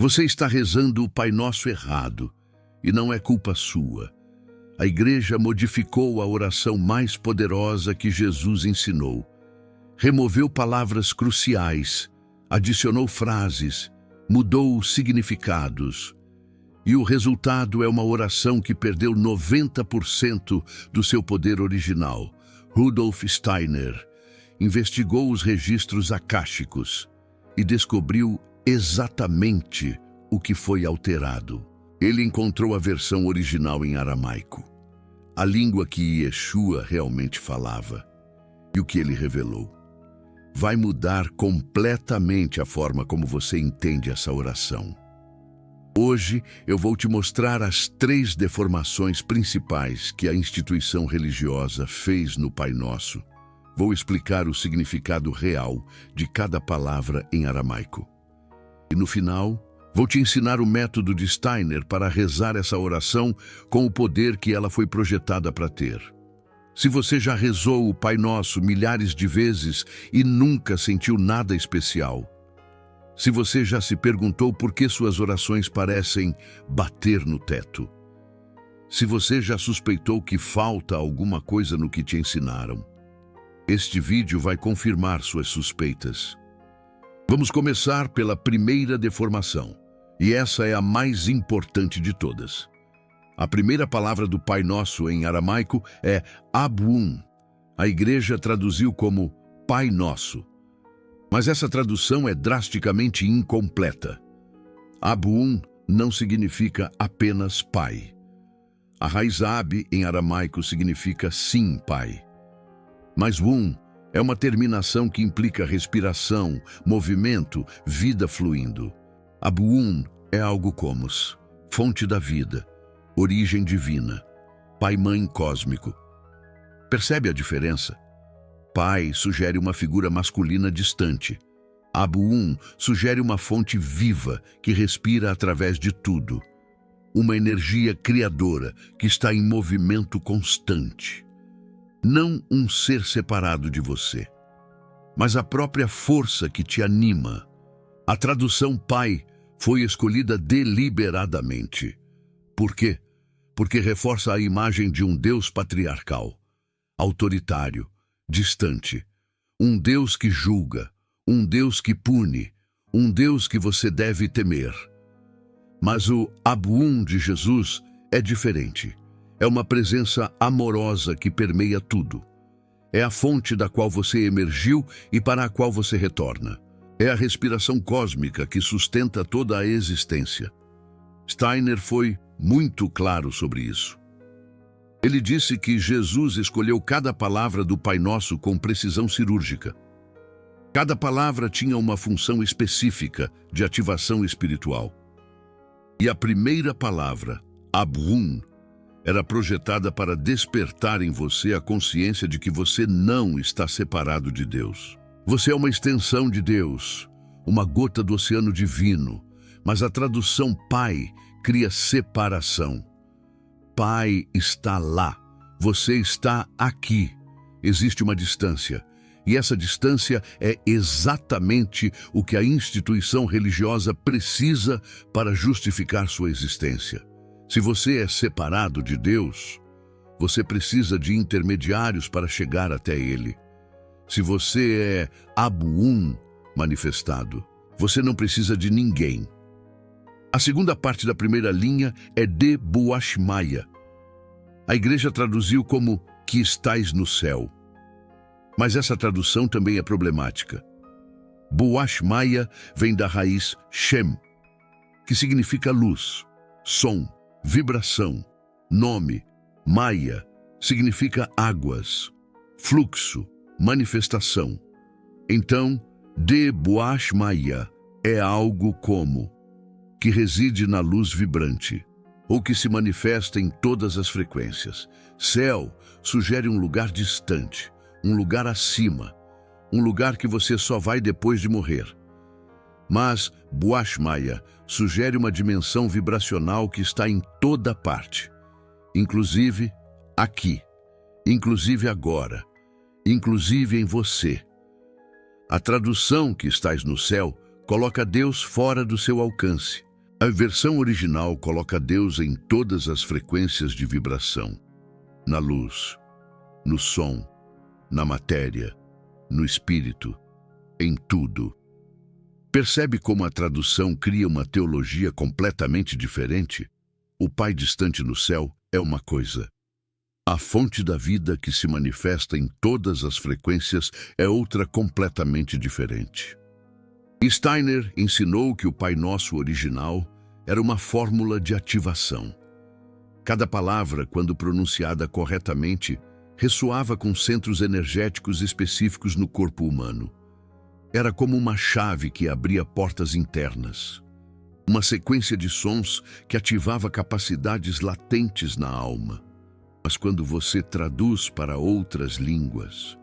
Você está rezando o Pai Nosso errado, e não é culpa sua. A Igreja modificou a oração mais poderosa que Jesus ensinou. Removeu palavras cruciais, adicionou frases, mudou significados. E o resultado é uma oração que perdeu 90% do seu poder original. Rudolf Steiner investigou os registros akáshicos e descobriu exatamente o que foi alterado. Ele encontrou a versão original em aramaico, a língua que Yeshua realmente falava. E o que ele revelou vai mudar completamente a forma como você entende essa oração. Hoje eu vou te mostrar as 3 deformações principais que a instituição religiosa fez no Pai Nosso. Vou explicar o significado real de cada palavra em aramaico. E no final, vou te ensinar o método de Steiner para rezar essa oração com o poder que ela foi projetada para ter. Se você já rezou o Pai Nosso milhares de vezes e nunca sentiu nada especial, se você já se perguntou por que suas orações parecem bater no teto, se você já suspeitou que falta alguma coisa no que te ensinaram, este vídeo vai confirmar suas suspeitas. Vamos começar pela primeira deformação, e essa é a mais importante de todas. A primeira palavra do Pai Nosso em aramaico é Abun. A Igreja traduziu como Pai Nosso. Mas essa tradução é drasticamente incompleta. Abun não significa apenas Pai. A raiz Ab em aramaico significa sim, Pai. Mas Wun é uma terminação que implica respiração, movimento, vida fluindo. Abun é algo como fonte da vida, origem divina, pai-mãe cósmico. Percebe a diferença? Pai sugere uma figura masculina distante. Abun sugere uma fonte viva que respira através de tudo. Uma energia criadora que está em movimento constante. Não um ser separado de você, mas a própria força que te anima. A tradução Pai foi escolhida deliberadamente. Por quê? Porque reforça a imagem de um Deus patriarcal, autoritário, distante, um Deus que julga, um Deus que pune, um Deus que você deve temer. Mas o Abun de Jesus é diferente. É uma presença amorosa que permeia tudo. É a fonte da qual você emergiu e para a qual você retorna. É a respiração cósmica que sustenta toda a existência. Steiner foi muito claro sobre isso. Ele disse que Jesus escolheu cada palavra do Pai Nosso com precisão cirúrgica. Cada palavra tinha uma função específica de ativação espiritual. E a primeira palavra, Abun, era projetada para despertar em você a consciência de que você não está separado de Deus. Você é uma extensão de Deus, uma gota do oceano divino, mas a tradução Pai cria separação. Pai está lá, você está aqui. Existe uma distância, e essa distância é exatamente o que a instituição religiosa precisa para justificar sua existência. Se você é separado de Deus, você precisa de intermediários para chegar até Ele. Se você é Abun manifestado, você não precisa de ninguém. A segunda parte da primeira linha é de Buashmaya. A Igreja traduziu como que estais no céu. Mas essa tradução também é problemática. Buashmaya vem da raiz Shem, que significa luz, som, vibração, nome. Maya significa águas, fluxo, manifestação. Então, de Buashmaya é algo como que reside na luz vibrante, ou que se manifesta em todas as frequências. Céu sugere um lugar distante, um lugar acima, um lugar que você só vai depois de morrer. Mas Buashmaya sugere uma dimensão vibracional que está em toda parte, inclusive aqui, inclusive agora, inclusive em você. A tradução que estais no céu coloca Deus fora do seu alcance. A versão original coloca Deus em todas as frequências de vibração: na luz, no som, na matéria, no espírito, em tudo. Percebe como a tradução cria uma teologia completamente diferente? O Pai distante no céu é uma coisa. A fonte da vida que se manifesta em todas as frequências é outra completamente diferente. Steiner ensinou que o Pai Nosso original era uma fórmula de ativação. Cada palavra, quando pronunciada corretamente, ressoava com centros energéticos específicos no corpo humano. Era como uma chave que abria portas internas. Uma sequência de sons que ativava capacidades latentes na alma. Mas quando você traduz para outras línguas,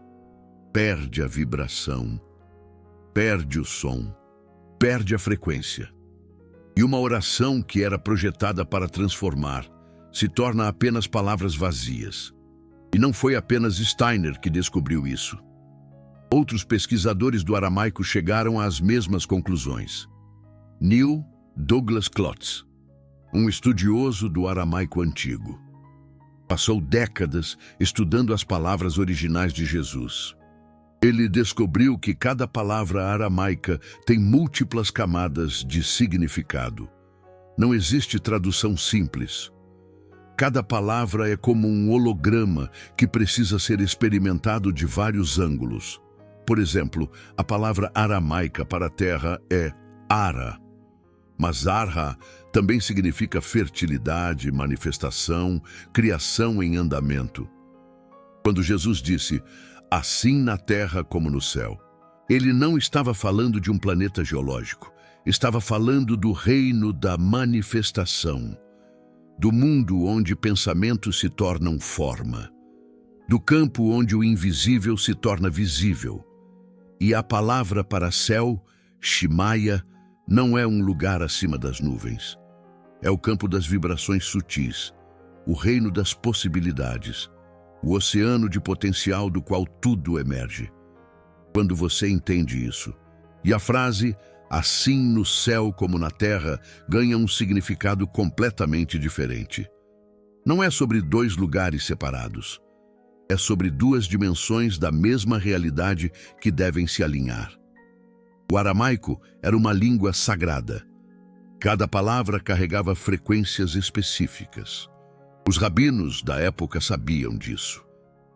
perde a vibração, perde o som, perde a frequência. E uma oração que era projetada para transformar se torna apenas palavras vazias. E não foi apenas Steiner que descobriu isso. Outros pesquisadores do aramaico chegaram às mesmas conclusões. Neil Douglas Klotz, um estudioso do aramaico antigo, passou décadas estudando as palavras originais de Jesus. Ele descobriu que cada palavra aramaica tem múltiplas camadas de significado. Não existe tradução simples. Cada palavra é como um holograma que precisa ser experimentado de vários ângulos. Por exemplo, a palavra aramaica para terra é Ara, mas Arha também significa fertilidade, manifestação, criação em andamento. Quando Jesus disse, assim na terra como no céu, ele não estava falando de um planeta geológico, estava falando do reino da manifestação, do mundo onde pensamentos se tornam forma, do campo onde o invisível se torna visível. E a palavra para céu, Shimaya, não é um lugar acima das nuvens. É o campo das vibrações sutis, o reino das possibilidades, o oceano de potencial do qual tudo emerge. Quando você entende isso, e a frase, assim no céu como na terra, ganha um significado completamente diferente. Não é sobre dois lugares separados. É sobre duas dimensões da mesma realidade que devem se alinhar. O aramaico era uma língua sagrada. Cada palavra carregava frequências específicas. Os rabinos da época sabiam disso.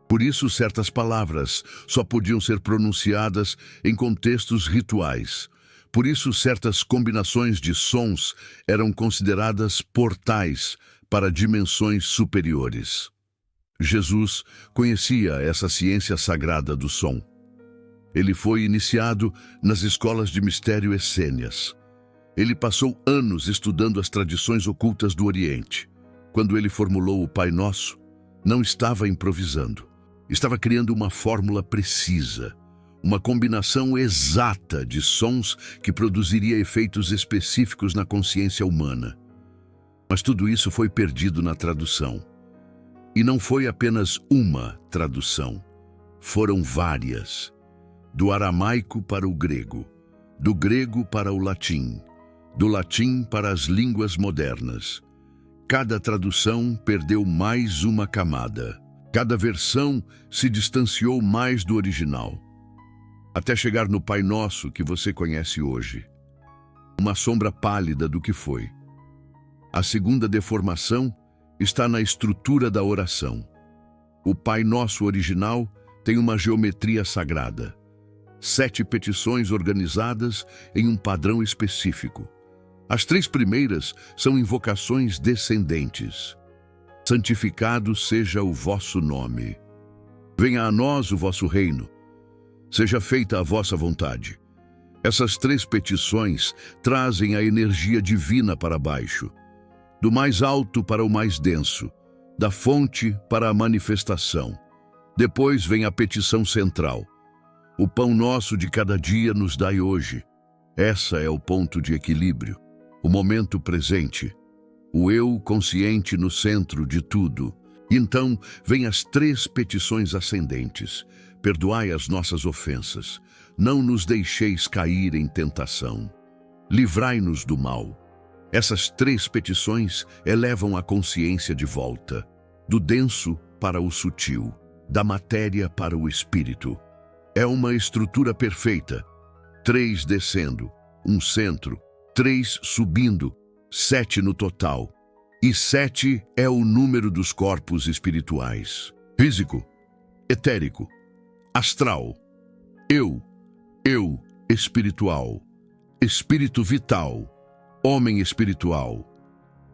Por isso, certas palavras só podiam ser pronunciadas em contextos rituais. Por isso, certas combinações de sons eram consideradas portais para dimensões superiores. Jesus conhecia essa ciência sagrada do som. Ele foi iniciado nas escolas de mistério essênias. Ele passou anos estudando as tradições ocultas do Oriente. Quando ele formulou o Pai Nosso, não estava improvisando. Estava criando uma fórmula precisa, uma combinação exata de sons que produziria efeitos específicos na consciência humana. Mas tudo isso foi perdido na tradução. E não foi apenas uma tradução, foram várias. Do aramaico para o grego, do grego para o latim, do latim para as línguas modernas. Cada tradução perdeu mais uma camada. Cada versão se distanciou mais do original, até chegar no Pai Nosso que você conhece hoje. Uma sombra pálida do que foi. A segunda deformação está na estrutura da oração. O Pai Nosso original tem uma geometria sagrada. 7 petições organizadas em um padrão específico. As 3 primeiras são invocações descendentes. Santificado seja o vosso nome. Venha a nós o vosso reino. Seja feita a vossa vontade. Essas 3 petições trazem a energia divina para baixo, do mais alto para o mais denso, da fonte para a manifestação. Depois vem a petição central. O pão nosso de cada dia nos dai hoje. Essa é o ponto de equilíbrio, o momento presente, o eu consciente no centro de tudo. Então, vem as 3 petições ascendentes. Perdoai as nossas ofensas. Não nos deixeis cair em tentação. Livrai-nos do mal. Essas 3 petições elevam a consciência de volta, do denso para o sutil, da matéria para o espírito. É uma estrutura perfeita. 3 descendo, um centro, 3 subindo, 7 no total. E 7 é o número dos corpos espirituais. Físico, etérico, astral, eu, espiritual, espírito vital, homem espiritual.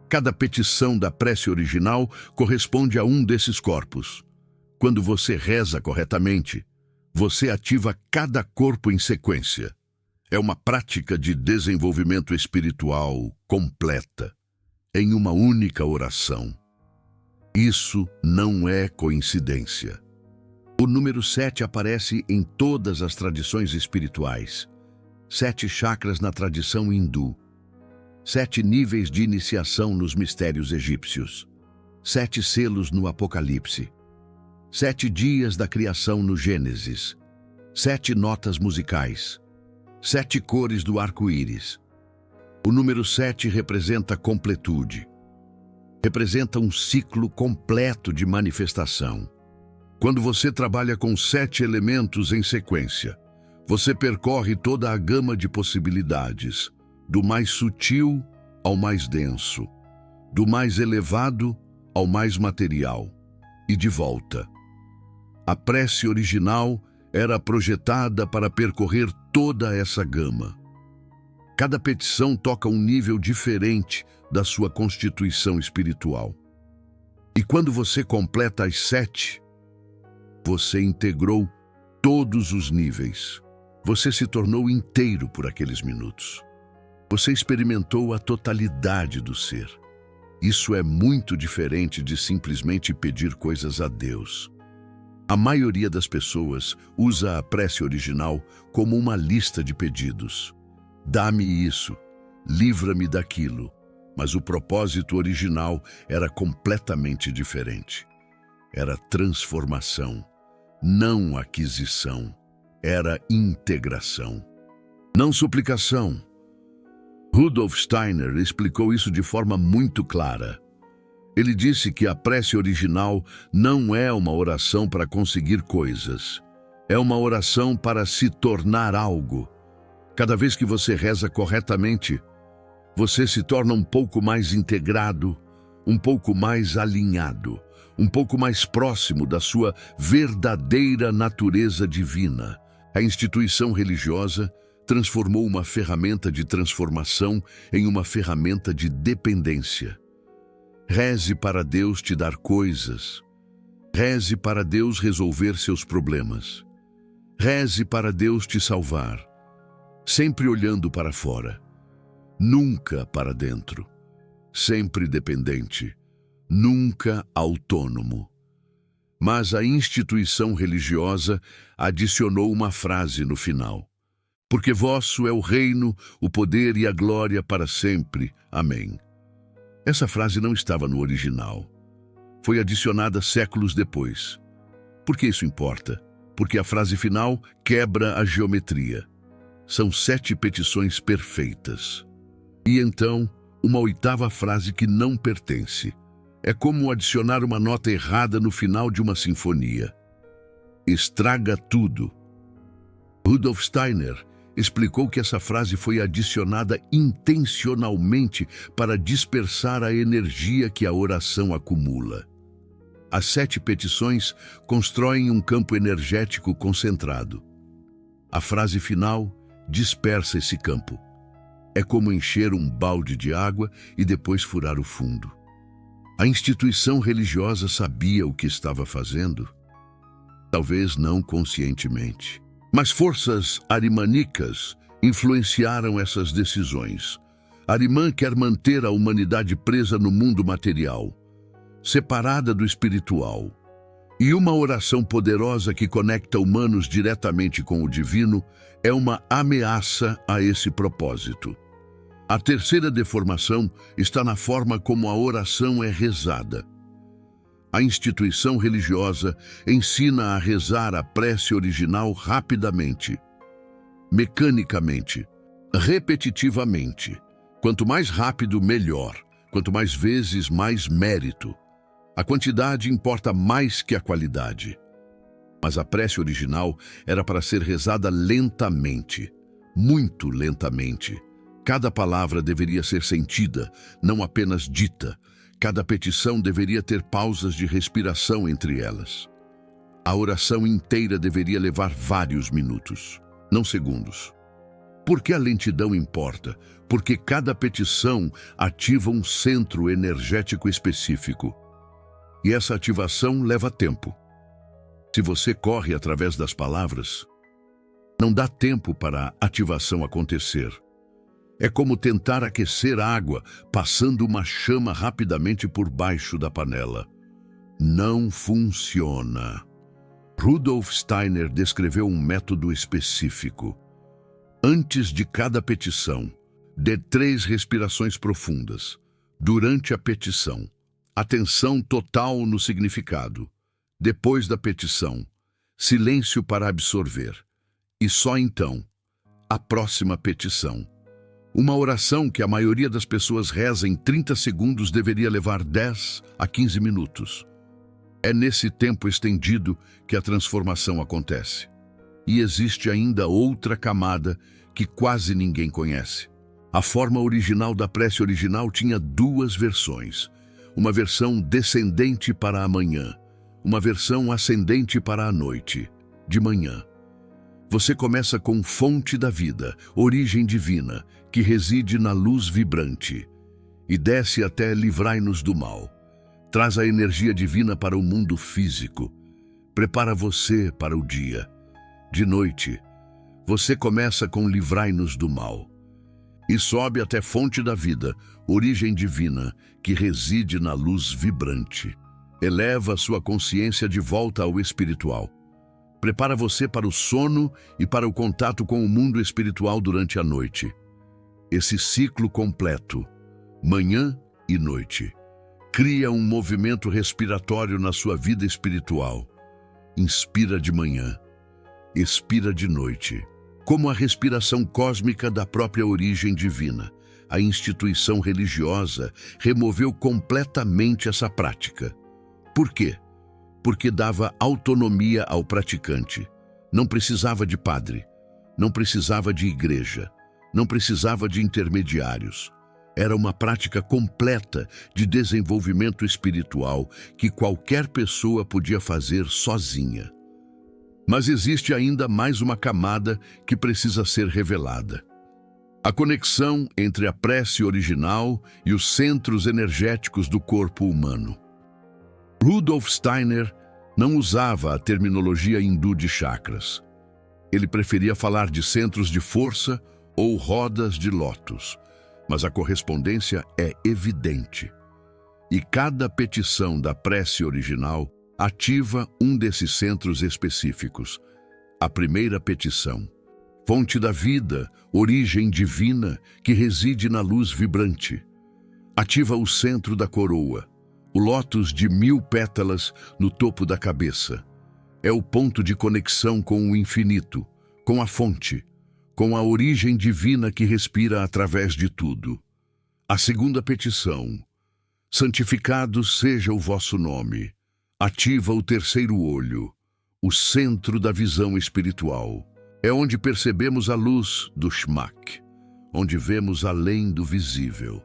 Cada petição da prece original corresponde a um desses corpos. Quando você reza corretamente, você ativa cada corpo em sequência. É uma prática de desenvolvimento espiritual completa, em uma única oração. Isso não é coincidência. O número 7 aparece em todas as tradições espirituais. 7 chakras na tradição hindu. 7 níveis de iniciação nos mistérios egípcios. 7 selos no Apocalipse. 7 dias da criação no Gênesis. 7 notas musicais. 7 cores do arco-íris. O número 7 representa completude. Representa um ciclo completo de manifestação. Quando você trabalha com 7 elementos em sequência, você percorre toda a gama de possibilidades, do mais sutil ao mais denso, do mais elevado ao mais material, e de volta. A prece original era projetada para percorrer toda essa gama. Cada petição toca um nível diferente da sua constituição espiritual. E quando você completa as 7, você integrou todos os níveis. Você se tornou inteiro por aqueles minutos. Você experimentou a totalidade do ser. Isso é muito diferente de simplesmente pedir coisas a Deus. A maioria das pessoas usa a prece original como uma lista de pedidos. Dá-me isso, livra-me daquilo. Mas o propósito original era completamente diferente. Era transformação, não aquisição. Era integração, não suplicação. Rudolf Steiner explicou isso de forma muito clara. Ele disse que a prece original não é uma oração para conseguir coisas. É uma oração para se tornar algo. Cada vez que você reza corretamente, você se torna um pouco mais integrado, um pouco mais alinhado, um pouco mais próximo da sua verdadeira natureza divina. A instituição religiosa transformou uma ferramenta de transformação em uma ferramenta de dependência. Reze para Deus te dar coisas. Reze para Deus resolver seus problemas. Reze para Deus te salvar. Sempre olhando para fora. Nunca para dentro. Sempre dependente. Nunca autônomo. Mas a instituição religiosa adicionou uma frase no final. Porque vosso é o reino, o poder e a glória para sempre. Amém. Essa frase não estava no original. Foi adicionada séculos depois. Por que isso importa? Porque a frase final quebra a geometria. São 7 petições perfeitas. E então, uma 8ª frase que não pertence. É como adicionar uma nota errada no final de uma sinfonia. Estraga tudo. Rudolf Steiner explicou que essa frase foi adicionada intencionalmente para dispersar a energia que a oração acumula. As 7 petições constroem um campo energético concentrado. A frase final dispersa esse campo. É como encher um balde de água e depois furar o fundo. A instituição religiosa sabia o que estava fazendo? Talvez não conscientemente. Mas forças arimanicas influenciaram essas decisões. Arimã quer manter a humanidade presa no mundo material, separada do espiritual. E uma oração poderosa que conecta humanos diretamente com o divino é uma ameaça a esse propósito. A terceira deformação está na forma como a oração é rezada. A instituição religiosa ensina a rezar a prece original rapidamente, mecanicamente, repetitivamente, Quanto mais rápido, melhor. Quanto mais vezes, mais mérito. A quantidade importa mais que a qualidade. Mas a prece original era para ser rezada lentamente, muito lentamente. Cada palavra deveria ser sentida, não apenas dita. Cada petição deveria ter pausas de respiração entre elas. A oração inteira deveria levar vários minutos, não segundos. Por que a lentidão importa? Porque cada petição ativa um centro energético específico. E essa ativação leva tempo. Se você corre através das palavras, não dá tempo para a ativação acontecer. É como tentar aquecer água passando uma chama rapidamente por baixo da panela. Não funciona. Rudolf Steiner descreveu um método específico. Antes de cada petição, dê 3 respirações profundas. Durante a petição, atenção total no significado. Depois da petição, silêncio para absorver. E só então, a próxima petição. Uma oração que a maioria das pessoas reza em 30 segundos deveria levar 10 a 15 minutos. É nesse tempo estendido que a transformação acontece. E existe ainda outra camada que quase ninguém conhece. A forma original da prece original tinha 2 versões. Uma versão descendente para a manhã, uma versão ascendente para a noite, de manhã. Você começa com fonte da vida, origem divina, que reside na luz vibrante, e desce até livrai-nos do mal. Traz a energia divina para o mundo físico. Prepara você para o dia. De noite, você começa com livrai-nos do mal. E sobe até fonte da vida, origem divina, que reside na luz vibrante. Eleva sua consciência de volta ao espiritual. Prepara você para o sono e para o contato com o mundo espiritual durante a noite. Esse ciclo completo, manhã e noite, cria um movimento respiratório na sua vida espiritual. Inspira de manhã, expira de noite. Como a respiração cósmica da própria origem divina, a instituição religiosa removeu completamente essa prática. Por quê? Porque dava autonomia ao praticante. Não precisava de padre, não precisava de igreja, não precisava de intermediários. Era uma prática completa de desenvolvimento espiritual que qualquer pessoa podia fazer sozinha. Mas existe ainda mais uma camada que precisa ser revelada. A conexão entre a prece original e os centros energéticos do corpo humano. Rudolf Steiner não usava a terminologia hindu de chakras. Ele preferia falar de centros de força ou rodas de lótus, mas a correspondência é evidente. E cada petição da prece original ativa um desses centros específicos. A primeira petição, fonte da vida, origem divina que reside na luz vibrante, ativa o centro da coroa, o lótus de 1000 pétalas no topo da cabeça. É o ponto de conexão com o infinito, com a fonte, com a origem divina que respira através de tudo. A segunda petição, santificado seja o vosso nome, ativa o terceiro olho, o centro da visão espiritual. É onde percebemos a luz do Shmak, onde vemos além do visível.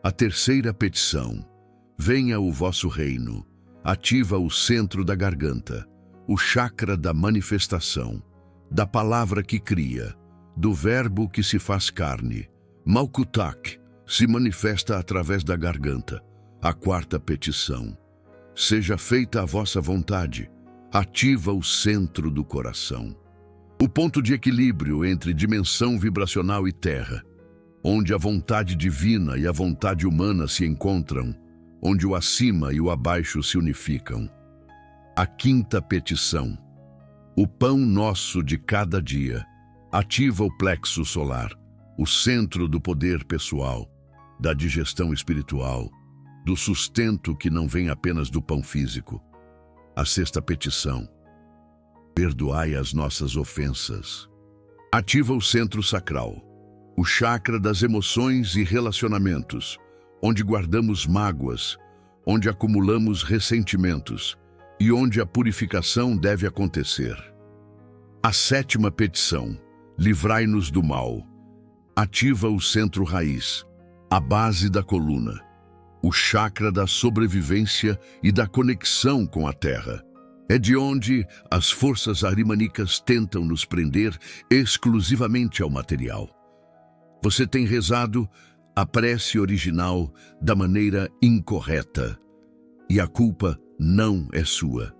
A terceira petição, venha o vosso reino, ativa o centro da garganta, o chakra da manifestação, da palavra que cria, do verbo que se faz carne. Malkutak se manifesta através da garganta. A quarta petição, seja feita a vossa vontade, ativa o centro do coração. O ponto de equilíbrio entre dimensão vibracional e terra, onde a vontade divina e a vontade humana se encontram, onde o acima e o abaixo se unificam. A quinta petição, o pão nosso de cada dia, ativa o plexo solar, o centro do poder pessoal, da digestão espiritual, do sustento que não vem apenas do pão físico. A sexta petição, perdoai as nossas ofensas, ativa o centro sacral, o chakra das emoções e relacionamentos, onde guardamos mágoas, onde acumulamos ressentimentos e onde a purificação deve acontecer. A 7ª petição, livrai-nos do mal, ativa o centro raiz, a base da coluna, o chakra da sobrevivência e da conexão com a terra. É de onde as forças arimânicas tentam nos prender exclusivamente ao material. Você tem rezado a prece original da maneira incorreta, e a culpa não é sua.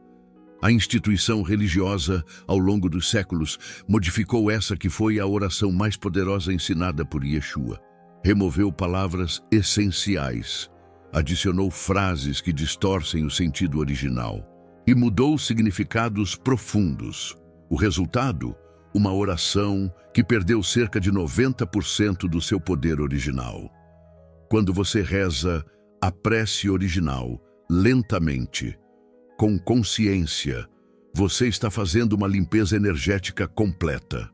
A instituição religiosa, ao longo dos séculos, modificou essa que foi a oração mais poderosa ensinada por Yeshua. Removeu palavras essenciais, adicionou frases que distorcem o sentido original e mudou significados profundos. O resultado? Uma oração que perdeu cerca de 90% do seu poder original. Quando você reza a prece original, lentamente, com consciência, você está fazendo uma limpeza energética completa.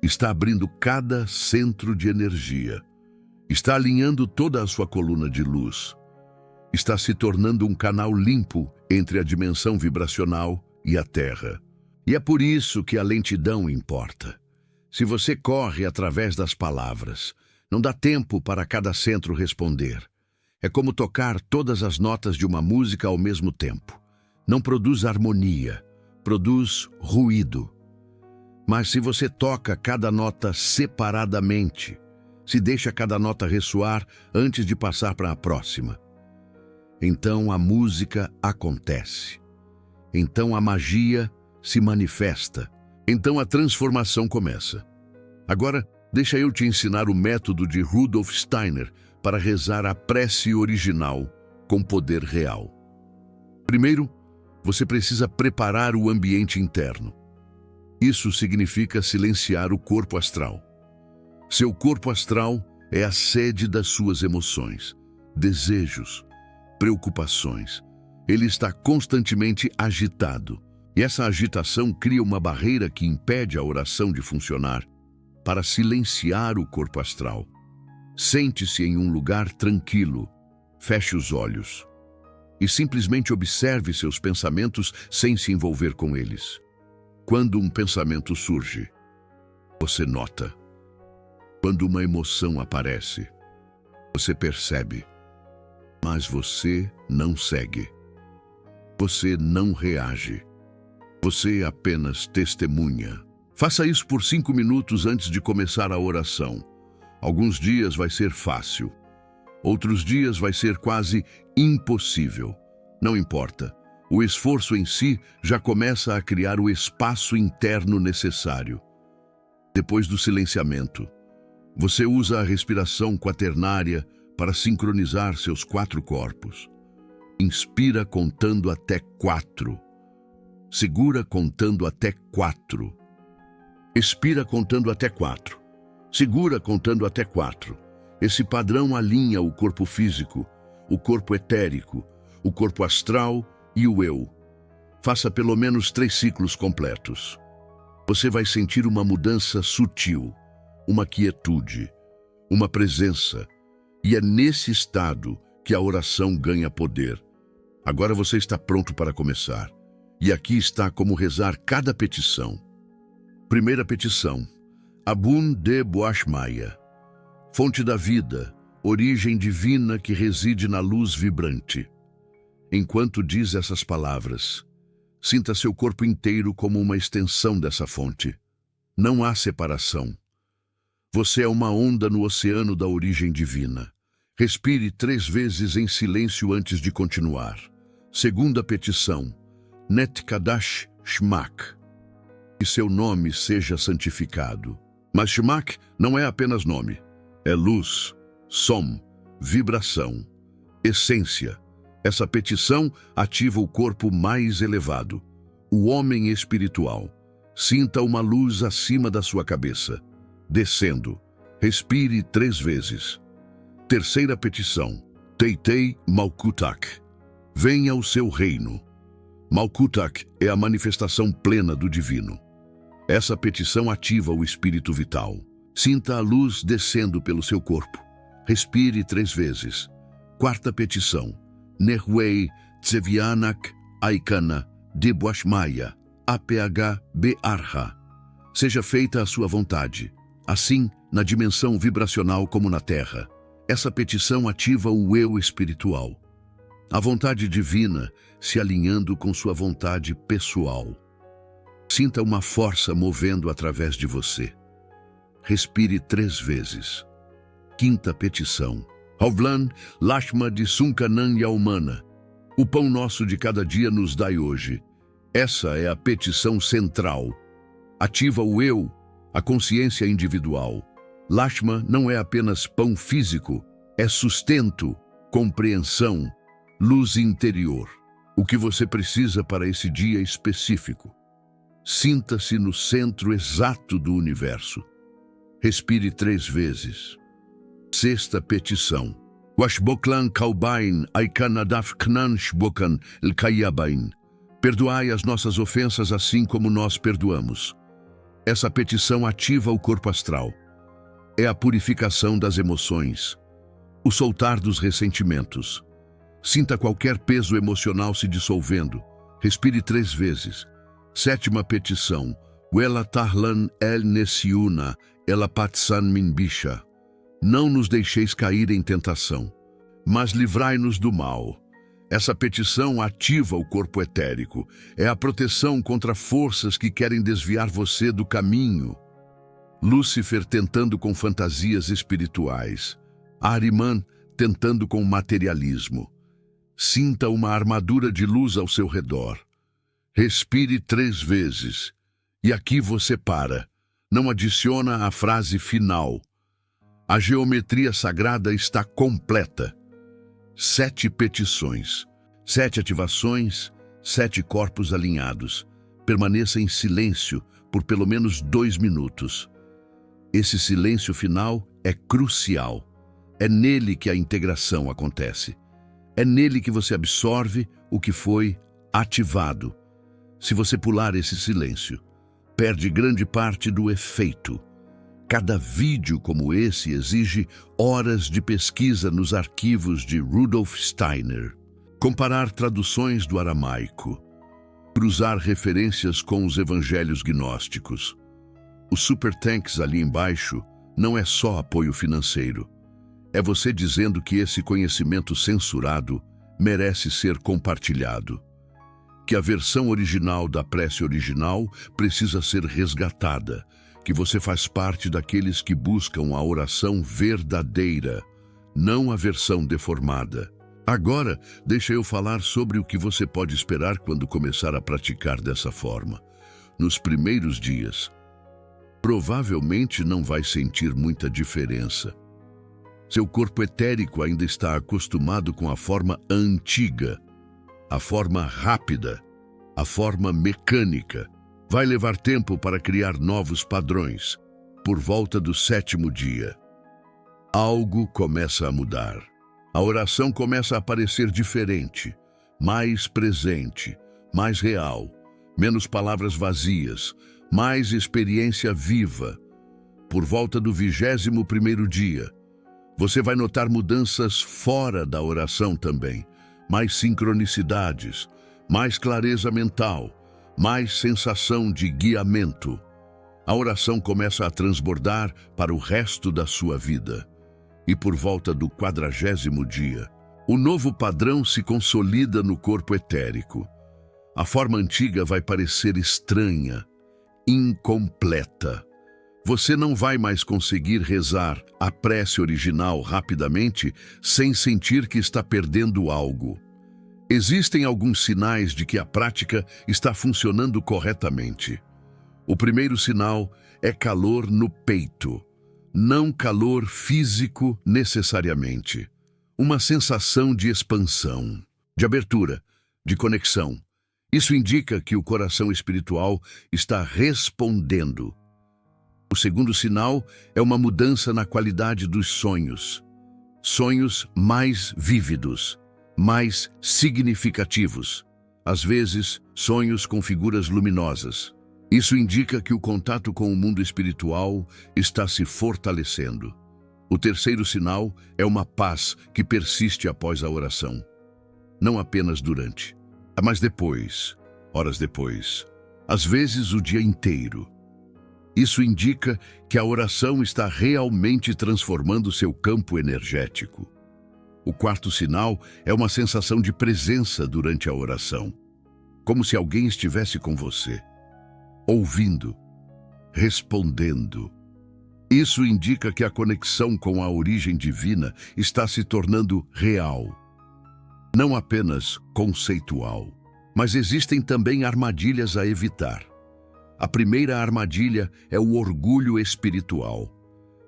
Está abrindo cada centro de energia. Está alinhando toda a sua coluna de luz. Está se tornando um canal limpo entre a dimensão vibracional e a Terra. E é por isso que a lentidão importa. Se você corre através das palavras, não dá tempo para cada centro responder. É como tocar todas as notas de uma música ao mesmo tempo. Não produz harmonia, produz ruído. Mas se você toca cada nota separadamente, se deixa cada nota ressoar antes de passar para a próxima, então a música acontece. Então a magia se manifesta. Então a transformação começa. Agora, deixa eu te ensinar o método de Rudolf Steiner para rezar a prece original com poder real. Primeiro, você precisa preparar o ambiente interno. Isso significa silenciar o corpo astral. Seu corpo astral é a sede das suas emoções, desejos, preocupações. Ele está constantemente agitado. E essa agitação cria uma barreira que impede a oração de funcionar. Para silenciar o corpo astral, sente-se em um lugar tranquilo, feche os olhos e simplesmente observe seus pensamentos sem se envolver com eles. Quando um pensamento surge, você nota. Quando uma emoção aparece, você percebe. Mas você não segue. Você não reage. Você apenas testemunha. Faça isso por 5 minutos antes de começar a oração. Alguns dias vai ser fácil. Outros dias vai ser quase impossível. Não importa. O esforço em si já começa a criar o espaço interno necessário. Depois do silenciamento, você usa a respiração quaternária para sincronizar seus 4 corpos. Inspira contando até 4. Segura contando até 4. Expira contando até 4. Segura contando até 4. Esse padrão alinha o corpo físico, o corpo etérico, o corpo astral e o eu. Faça pelo menos 3 ciclos completos. Você vai sentir uma mudança sutil, uma quietude, uma presença. E é nesse estado que a oração ganha poder. Agora você está pronto para começar. E aqui está como rezar cada petição. Primeira petição. Abun de Boashmaya. Fonte da vida, origem divina que reside na luz vibrante. Enquanto diz essas palavras, sinta seu corpo inteiro como uma extensão dessa fonte. Não há separação. Você é uma onda no oceano da origem divina. Respire 3 vezes em silêncio antes de continuar. Segunda petição. Net Kadash Shmak. Que seu nome seja santificado. Mas Shmak não é apenas nome. É luz, som, vibração, essência. Essa petição ativa o corpo mais elevado, o homem espiritual. Sinta uma luz acima da sua cabeça, descendo. Respire 3 vezes. Terceira petição. Teitei Malkutak. Venha o seu reino. Malkutak é a manifestação plena do divino. Essa petição ativa o espírito vital. Sinta a luz descendo pelo seu corpo. Respire 3 vezes. 4ª petição. Nehwei Tsevianak Aikana Debwashmaya APH Bearha. Seja feita a sua vontade, assim na dimensão vibracional como na Terra. Essa petição ativa o eu espiritual, a vontade divina se alinhando com sua vontade pessoal. Sinta uma força movendo através de você. Respire 3 vezes. 5ª petição. Hovlan Lashma de Sunkanan Yaumana. O pão nosso de cada dia nos dai hoje. Essa é a petição central. Ativa o eu, a consciência individual. Lashma não é apenas pão físico, é sustento, compreensão, luz interior. O que você precisa para esse dia específico. Sinta-se no centro exato do universo. Respire 3 vezes. 6ª petição. Washboklan Kaubain Aikanadaf Knan Shbokan Lkayabain. Perdoai as nossas ofensas assim como nós perdoamos. Essa petição ativa o corpo astral. É a purificação das emoções, o soltar dos ressentimentos. Sinta qualquer peso emocional se dissolvendo. Respire 3 vezes. 7ª petição. Wela Tarlan El Nesiuna Ela Patsan Minbisha. Não nos deixeis cair em tentação, mas livrai-nos do mal. Essa petição ativa o corpo etérico. É a proteção contra forças que querem desviar você do caminho. Lúcifer tentando com fantasias espirituais. Ahriman tentando com materialismo. Sinta uma armadura de luz ao seu redor. Respire 3 vezes. E aqui você para. Não adiciona a frase final. A geometria sagrada está completa. 7 petições, 7 ativações, 7 corpos alinhados. Permaneça em silêncio por pelo menos 2 minutos. Esse silêncio final é crucial. É nele que a integração acontece. É nele que você absorve o que foi ativado. Se você pular esse silêncio, perde grande parte do efeito. Cada vídeo como esse exige horas de pesquisa nos arquivos de Rudolf Steiner. Comparar traduções do aramaico. Cruzar referências com os evangelhos gnósticos. O Super Tanks ali embaixo não é só apoio financeiro. É você dizendo que esse conhecimento censurado merece ser compartilhado. Que a versão original da prece original precisa ser resgatada. Que você faz parte daqueles que buscam a oração verdadeira, não a versão deformada. Agora, deixa eu falar sobre o que você pode esperar quando começar a praticar dessa forma. Nos primeiros dias, provavelmente não vai sentir muita diferença. Seu corpo etérico ainda está acostumado com a forma antiga, a forma rápida, a forma mecânica. Vai levar tempo para criar novos padrões. Por volta do 7º dia, algo começa a mudar. A oração começa a parecer diferente, mais presente, mais real, menos palavras vazias, mais experiência viva. Por volta do 21º dia, você vai notar mudanças fora da oração também, mais sincronicidades, mais clareza mental, mais sensação de guiamento. A oração começa a transbordar para o resto da sua vida. E por volta do 40º dia, o novo padrão se consolida no corpo etérico. A forma antiga vai parecer estranha, incompleta. Você não vai mais conseguir rezar a prece original rapidamente sem sentir que está perdendo algo. Existem alguns sinais de que a prática está funcionando corretamente. O primeiro sinal é calor no peito, não calor físico necessariamente. Uma sensação de expansão, de abertura, de conexão. Isso indica que o coração espiritual está respondendo. O segundo sinal é uma mudança na qualidade dos sonhos. Sonhos mais vívidos, mais significativos. Às vezes, sonhos com figuras luminosas. Isso indica que o contato com o mundo espiritual está se fortalecendo. O terceiro sinal é uma paz que persiste após a oração. Não apenas durante, mas depois, horas depois, às vezes o dia inteiro. Isso indica que a oração está realmente transformando seu campo energético. O quarto sinal é uma sensação de presença durante a oração, como se alguém estivesse com você, ouvindo, respondendo. Isso indica que a conexão com a origem divina está se tornando real, não apenas conceitual. Mas existem também armadilhas a evitar. A primeira armadilha é o orgulho espiritual.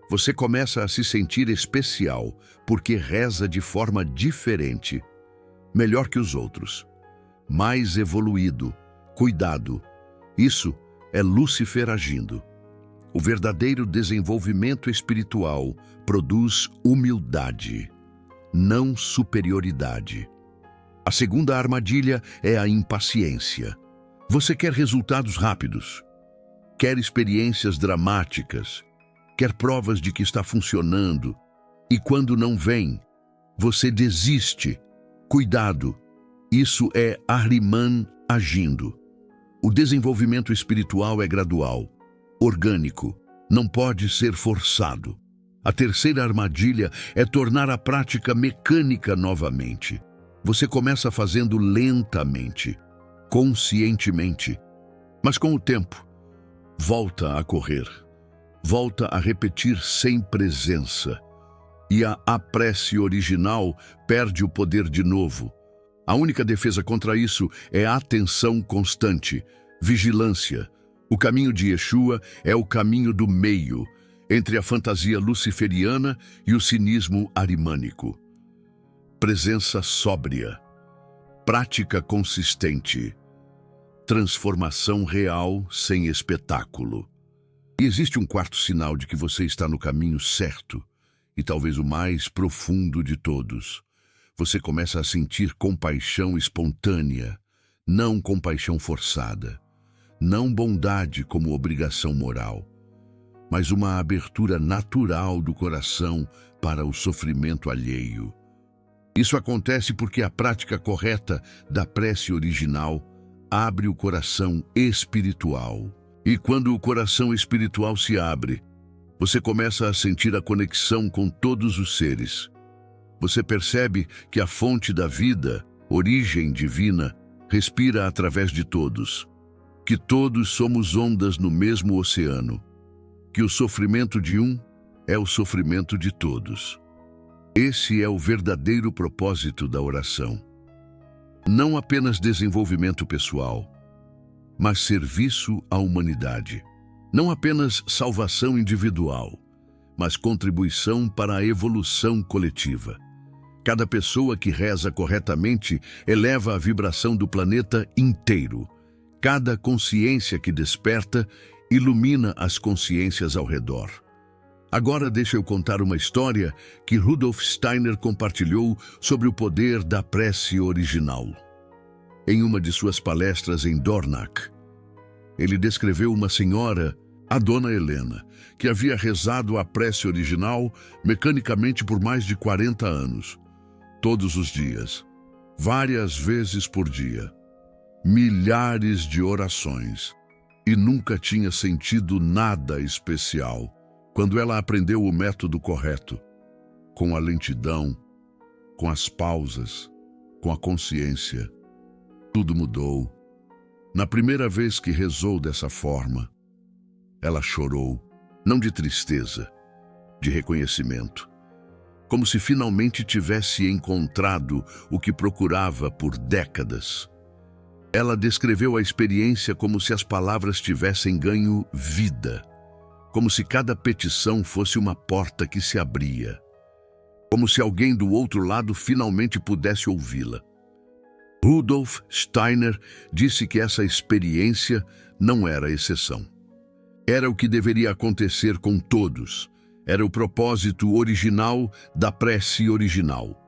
Você começa a se sentir especial porque reza de forma diferente, melhor que os outros, mais evoluído. Cuidado, isso é Lúcifer agindo. O verdadeiro desenvolvimento espiritual produz humildade, não superioridade. A segunda armadilha é a impaciência. Você quer resultados rápidos, quer experiências dramáticas, quer provas de que está funcionando, e quando não vem, você desiste. Cuidado, isso é Ahriman agindo. O desenvolvimento espiritual é gradual, orgânico, não pode ser forçado. A terceira armadilha é tornar a prática mecânica novamente. Você começa fazendo lentamente, conscientemente, mas com o tempo, volta a correr, volta a repetir sem presença, e a prece original perde o poder de novo. A única defesa contra isso é a atenção constante, vigilância. O caminho de Yeshua é o caminho do meio, entre a fantasia luciferiana e o cinismo arimânico. Presença sóbria, prática consistente, transformação real sem espetáculo. E existe um quarto sinal de que você está no caminho certo, e talvez o mais profundo de todos. Você começa a sentir compaixão espontânea, não compaixão forçada, não bondade como obrigação moral, mas uma abertura natural do coração para o sofrimento alheio. Isso acontece porque a prática correta da prece original abre o coração espiritual. E quando o coração espiritual se abre, você começa a sentir a conexão com todos os seres. Você percebe que a fonte da vida, origem divina, respira através de todos. Que todos somos ondas no mesmo oceano. Que o sofrimento de um é o sofrimento de todos. Esse é o verdadeiro propósito da oração. Não apenas desenvolvimento pessoal, mas serviço à humanidade. Não apenas salvação individual, mas contribuição para a evolução coletiva. Cada pessoa que reza corretamente eleva a vibração do planeta inteiro. Cada consciência que desperta ilumina as consciências ao redor. Agora deixa eu contar uma história que Rudolf Steiner compartilhou sobre o poder da prece original. Em uma de suas palestras em Dornach, ele descreveu uma senhora, a Dona Helena, que havia rezado a prece original mecanicamente por mais de 40 anos, todos os dias, várias vezes por dia, milhares de orações, e nunca tinha sentido nada especial. Quando ela aprendeu o método correto, com a lentidão, com as pausas, com a consciência, tudo mudou. Na primeira vez que rezou dessa forma, ela chorou, não de tristeza, de reconhecimento, como se finalmente tivesse encontrado o que procurava por décadas. Ela descreveu a experiência como se as palavras tivessem ganho vida, como se cada petição fosse uma porta que se abria, como se alguém do outro lado finalmente pudesse ouvi-la. Rudolf Steiner disse que essa experiência não era exceção. Era o que deveria acontecer com todos. Era o propósito original da prece original.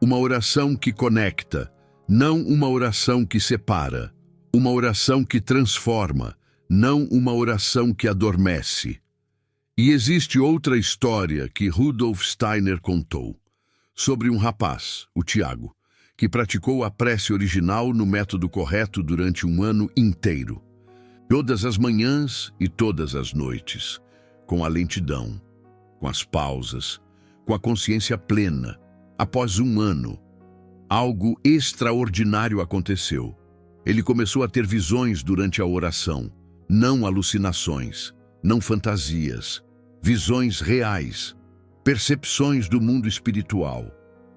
Uma oração que conecta, não uma oração que separa. Uma oração que transforma, não uma oração que adormece. E existe outra história que Rudolf Steiner contou, sobre um rapaz, o Tiago, que praticou a prece original no método correto durante um ano inteiro. Todas as manhãs e todas as noites, com a lentidão, com as pausas, com a consciência plena. Após um ano, algo extraordinário aconteceu. Ele começou a ter visões durante a oração, não alucinações, não fantasias, visões reais, percepções do mundo espiritual,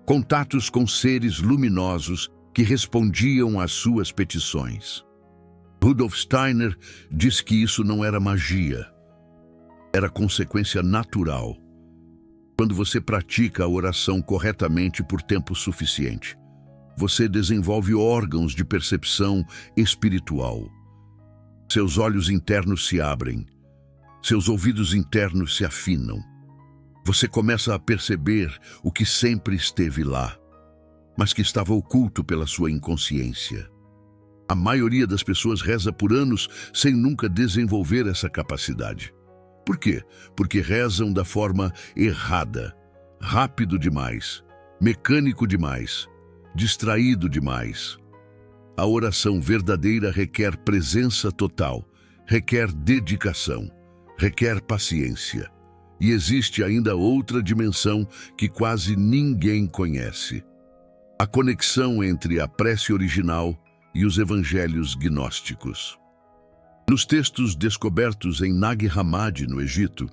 contatos com seres luminosos que respondiam às suas petições. Rudolf Steiner diz que isso não era magia, era consequência natural. Quando você pratica a oração corretamente por tempo suficiente, você desenvolve órgãos de percepção espiritual. Seus olhos internos se abrem, seus ouvidos internos se afinam. Você começa a perceber o que sempre esteve lá, mas que estava oculto pela sua inconsciência. A maioria das pessoas reza por anos sem nunca desenvolver essa capacidade. Por quê? Porque rezam da forma errada, rápido demais, mecânico demais, distraído demais. A oração verdadeira requer presença total, requer dedicação, requer paciência. E existe ainda outra dimensão que quase ninguém conhece: a conexão entre a prece original e os evangelhos gnósticos. Nos textos descobertos em Nag Hammadi, no Egito,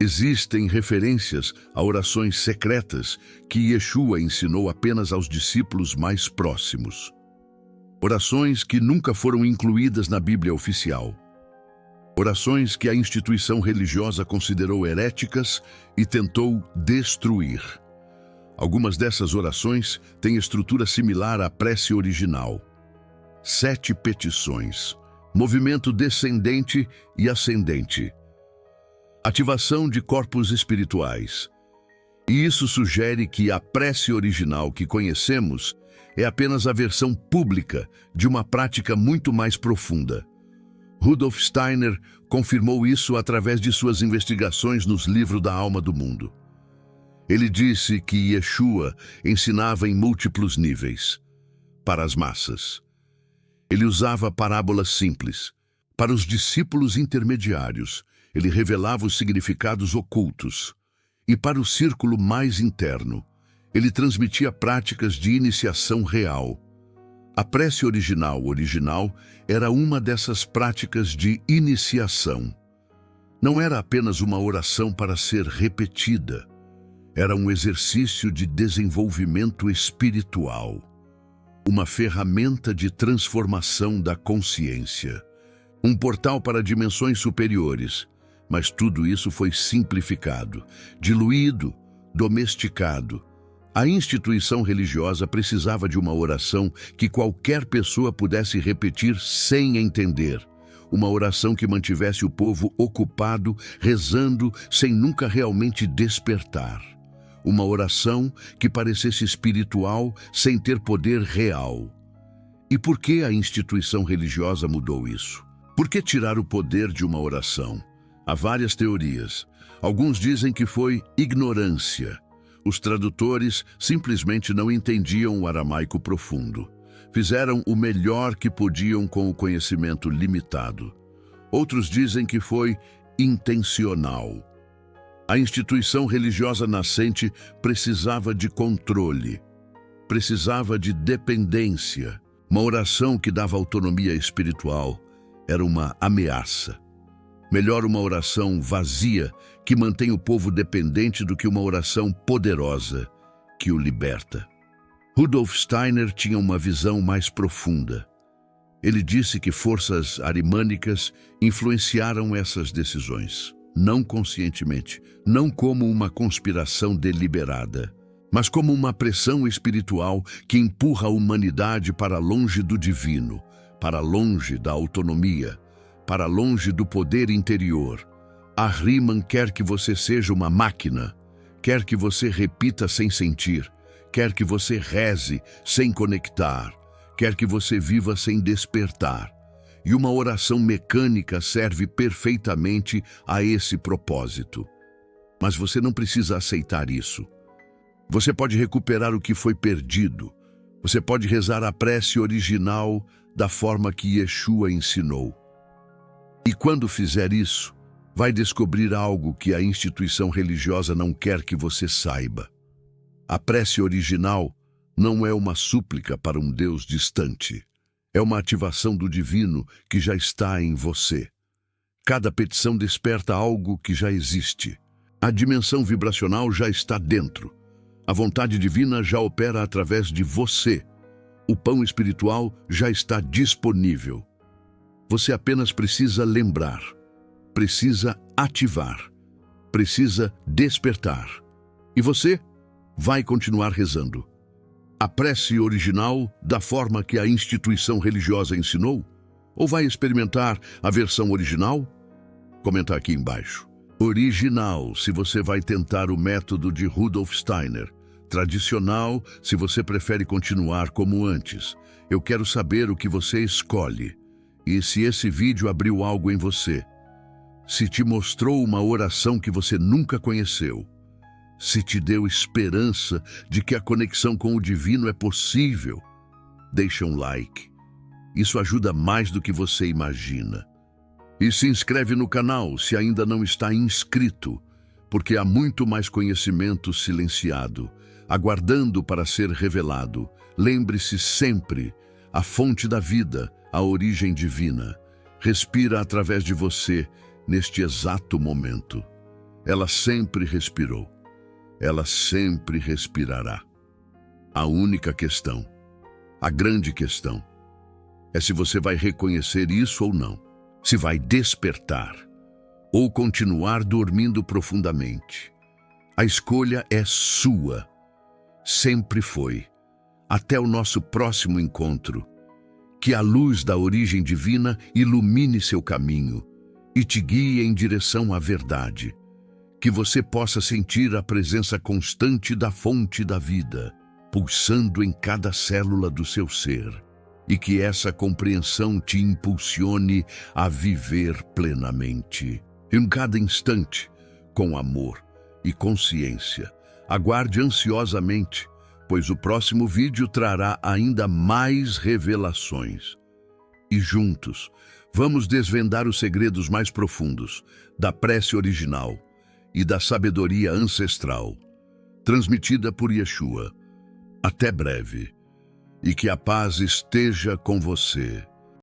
existem referências a orações secretas que Yeshua ensinou apenas aos discípulos mais próximos. Orações que nunca foram incluídas na Bíblia oficial. Orações que a instituição religiosa considerou heréticas e tentou destruir. Algumas dessas orações têm estrutura similar à prece original. 7 petições, movimento descendente e ascendente, ativação de corpos espirituais. E isso sugere que a prece original que conhecemos é apenas a versão pública de uma prática muito mais profunda. Rudolf Steiner confirmou isso através de suas investigações nos livros da Alma do Mundo. Ele disse que Yeshua ensinava em múltiplos níveis, para as massas. Ele usava parábolas simples. Para os discípulos intermediários, ele revelava os significados ocultos. E para o círculo mais interno, ele transmitia práticas de iniciação real. A prece original era uma dessas práticas de iniciação. Não era apenas uma oração para ser repetida. Era um exercício de desenvolvimento espiritual. Uma ferramenta de transformação da consciência. Um portal para dimensões superiores. Mas tudo isso foi simplificado, diluído, domesticado. A instituição religiosa precisava de uma oração que qualquer pessoa pudesse repetir sem entender. Uma oração que mantivesse o povo ocupado, rezando, sem nunca realmente despertar. Uma oração que parecesse espiritual, sem ter poder real. E por que a instituição religiosa mudou isso? Por que tirar o poder de uma oração? Há várias teorias. Alguns dizem que foi ignorância. Os tradutores simplesmente não entendiam o aramaico profundo. Fizeram o melhor que podiam com o conhecimento limitado. Outros dizem que foi intencional. A instituição religiosa nascente precisava de controle, precisava de dependência. Uma oração que dava autonomia espiritual era uma ameaça. Melhor uma oração vazia que mantém o povo dependente do que uma oração poderosa que o liberta. Rudolf Steiner tinha uma visão mais profunda. Ele disse que forças arimânicas influenciaram essas decisões, não conscientemente, não como uma conspiração deliberada, mas como uma pressão espiritual que empurra a humanidade para longe do divino, para longe da autonomia, para longe do poder interior. Ahriman quer que você seja uma máquina, quer que você repita sem sentir, quer que você reze sem conectar, quer que você viva sem despertar. e uma oração mecânica serve perfeitamente a esse propósito. Mas você não precisa aceitar isso. Você pode recuperar o que foi perdido. Você pode rezar a prece original da forma que Yeshua ensinou. E quando fizer isso, vai descobrir algo que a instituição religiosa não quer que você saiba. A prece original não é uma súplica para um Deus distante. É uma ativação do divino que já está em você. Cada petição desperta algo que já existe. A dimensão vibracional já está dentro. A vontade divina já opera através de você. O pão espiritual já está disponível. Você apenas precisa lembrar, precisa ativar, precisa despertar. E você vai continuar rezando. A prece original da forma que a instituição religiosa ensinou? Ou vai experimentar a versão original? Comenta aqui embaixo. Original, se você vai tentar o método de Rudolf Steiner. Tradicional, se você prefere continuar como antes. Eu quero saber o que você escolhe. E se esse vídeo abriu algo em você. Se te mostrou uma oração que você nunca conheceu. Se te deu esperança de que a conexão com o divino é possível. Deixa um like. Isso ajuda mais do que você imagina. E se inscreve no canal se ainda não está inscrito, porque há muito mais conhecimento silenciado, aguardando para ser revelado. Lembre-se sempre, a fonte da vida, a origem divina, respira através de você neste exato momento. Ela sempre respirou. Ela sempre respirará. A única questão, a grande questão, é se você vai reconhecer isso ou não. Se vai despertar ou continuar dormindo profundamente. A escolha é sua. Sempre foi. Até o nosso próximo encontro. Que a luz da origem divina ilumine seu caminho e te guie em direção à verdade. Que você possa sentir a presença constante da fonte da vida, pulsando em cada célula do seu ser. E que essa compreensão te impulsione a viver plenamente. Em cada instante, com amor e consciência. Aguarde ansiosamente, pois o próximo vídeo trará ainda mais revelações. E juntos, vamos desvendar os segredos mais profundos da prece original e da sabedoria ancestral, transmitida por Yeshua. Até breve, e que a paz esteja com você.